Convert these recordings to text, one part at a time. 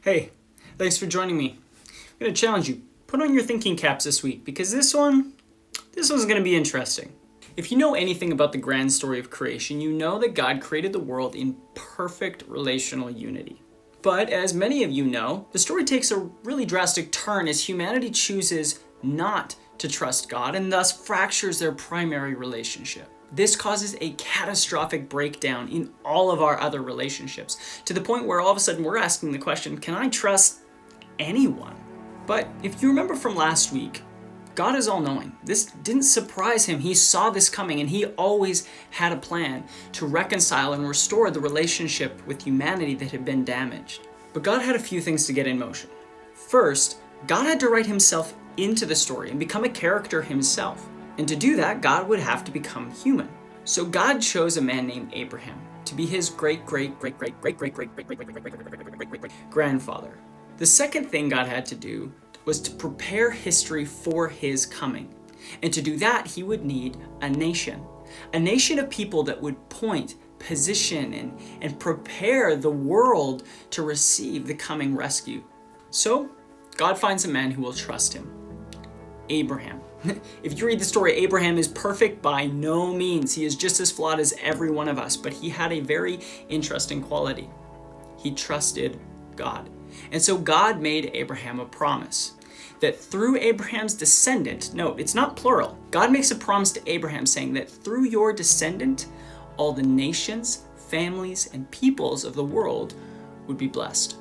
Hey, thanks for joining me. I'm going to challenge you. Put on your thinking caps this week because this one's going to be interesting. If you know anything about the grand story of creation, you know that God created the world in perfect relational unity. But as many of you know, the story takes a really drastic turn as humanity chooses not to trust God and thus fractures their primary relationship. This causes a catastrophic breakdown in all of our other relationships, to the point where all of a sudden we're asking the question, can I trust anyone? But if you remember from last week, God is all-knowing. This didn't surprise him. He saw this coming, and he always had a plan to reconcile and restore the relationship with humanity that had been damaged. But God had a few things to get in motion. First, God had to write himself into the story and become a character himself. And to do that, God would have to become human. So God chose a man named Abraham to be his great-great-great-great-great-great-great-great-great-great-great-great-grandfather. The second thing God had to do was to prepare history for his coming. And to do that, he would need a nation of people that would point, position, and prepare the world to receive the coming rescue. So God finds a man who will trust him. Abraham. If you read the story, Abraham is perfect by no means. He is just as flawed as every one of us, but he had a very interesting quality. He trusted God. And so God made Abraham a promise that through Abraham's descendant, note, it's not plural. God makes a promise to Abraham saying that through your descendant, all the nations, families, and peoples of the world would be blessed.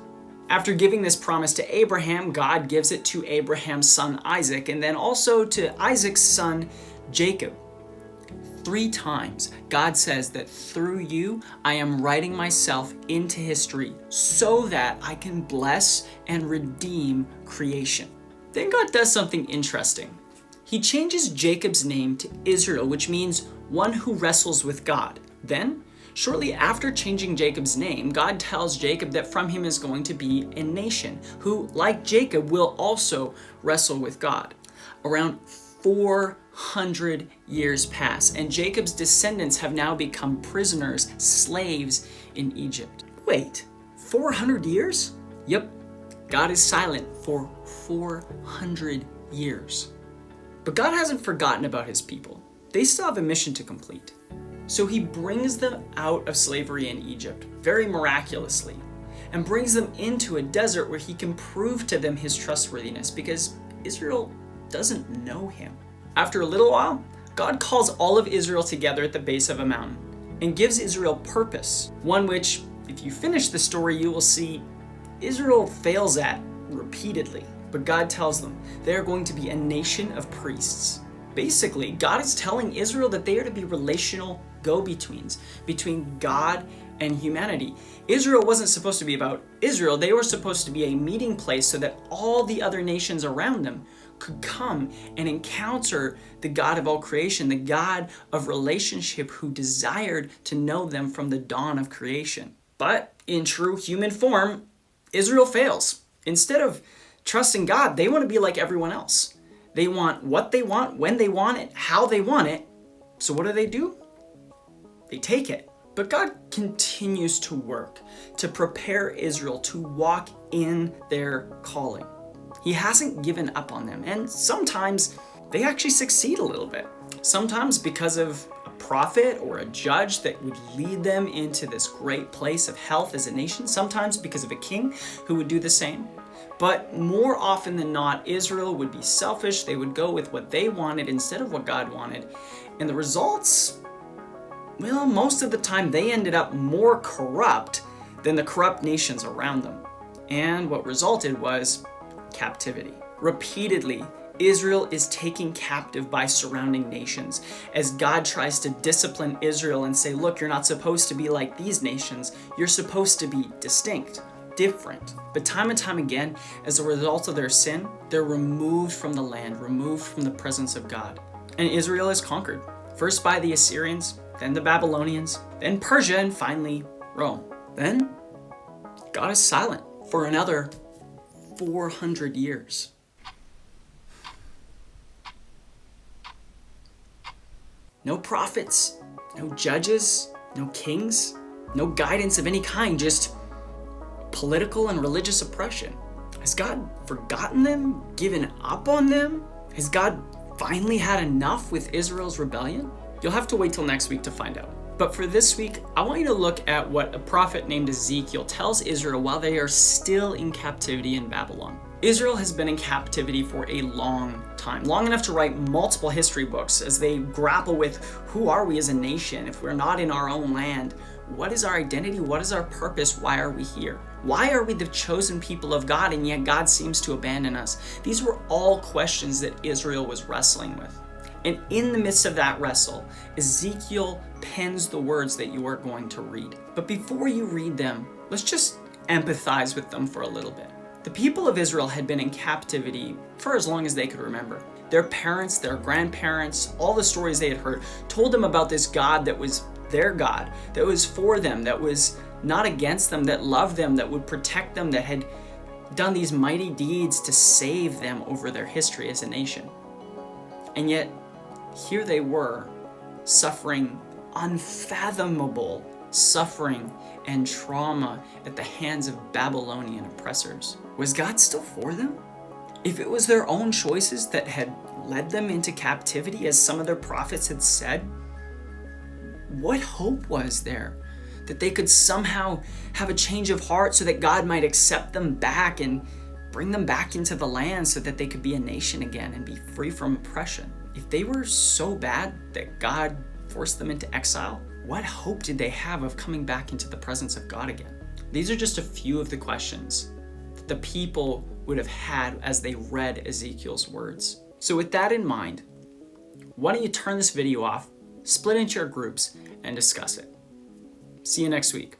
After giving this promise to Abraham, God gives it to Abraham's son Isaac, and then also to Isaac's son Jacob. 3 times, God says that through you, I am writing myself into history so that I can bless and redeem creation. Then God does something interesting. He changes Jacob's name to Israel, which means one who wrestles with God. Then, shortly after changing Jacob's name, God tells Jacob that from him is going to be a nation who, like Jacob, will also wrestle with God. Around 400 years pass, and Jacob's descendants have now become prisoners, slaves in Egypt. Wait, 400 years? Yep, God is silent for 400 years. But God hasn't forgotten about his people. They still have a mission to complete. So he brings them out of slavery in Egypt, very miraculously, and brings them into a desert where he can prove to them his trustworthiness because Israel doesn't know him. After a little while, God calls all of Israel together at the base of a mountain and gives Israel purpose, one which, if you finish the story, you will see Israel fails at repeatedly. But God tells them they are going to be a nation of priests. Basically, God is telling Israel that they are to be relational go-betweens between God and humanity. Israel wasn't supposed to be about Israel. They were supposed to be a meeting place so that all the other nations around them could come and encounter the God of all creation, the God of relationship who desired to know them from the dawn of creation. But in true human form, Israel fails. Instead of trusting God, they want to be like everyone else. They want what they want, when they want it, how they want it. So what do? They take it. But God continues to work to prepare Israel to walk in their calling. He hasn't given up on them. And sometimes they actually succeed a little bit. Sometimes because of a prophet or a judge that would lead them into this great place of health as a nation. Sometimes because of a king who would do the same. But more often than not, Israel would be selfish. They would go with what they wanted instead of what God wanted. And the results, well, most of the time they ended up more corrupt than the corrupt nations around them. And what resulted was captivity. Repeatedly, Israel is taken captive by surrounding nations as God tries to discipline Israel and say, look, you're not supposed to be like these nations. You're supposed to be distinct. Different. But time and time again, as a result of their sin, they're removed from the land, removed from the presence of God. And Israel is conquered, first by the Assyrians, then the Babylonians, then Persia, and finally Rome. Then God is silent for another 400 years. No prophets, no judges, no kings, no guidance of any kind, just political and religious oppression. Has God forgotten them, given up on them? Has God finally had enough with Israel's rebellion? You'll have to wait till next week to find out. But for this week, I want you to look at what a prophet named Ezekiel tells Israel while they are still in captivity in Babylon. Israel has been in captivity for a long time, long enough to write multiple history books as they grapple with who are we as a nation if we're not in our own land? What is our identity? What is our purpose? Why are we here? Why are we the chosen people of God and yet God seems to abandon us? These were all questions that Israel was wrestling with. And in the midst of that wrestle, Ezekiel pens the words that you are going to read. But before you read them, let's just empathize with them for a little bit. The people of Israel had been in captivity for as long as they could remember. Their parents, their grandparents, all the stories they had heard told them about this God that was their God, that was for them, that was not against them, that loved them, that would protect them, that had done these mighty deeds to save them over their history as a nation. And yet, here they were, suffering unfathomable suffering and trauma at the hands of Babylonian oppressors. Was God still for them? If it was their own choices that had led them into captivity, as some of their prophets had said, what hope was there that they could somehow have a change of heart so that God might accept them back and bring them back into the land so that they could be a nation again and be free from oppression? If they were so bad that God forced them into exile, what hope did they have of coming back into the presence of God again? These are just a few of the questions that the people would have had as they read Ezekiel's words. So with that in mind, why don't you turn this video off, split into your groups, and discuss it. See you next week.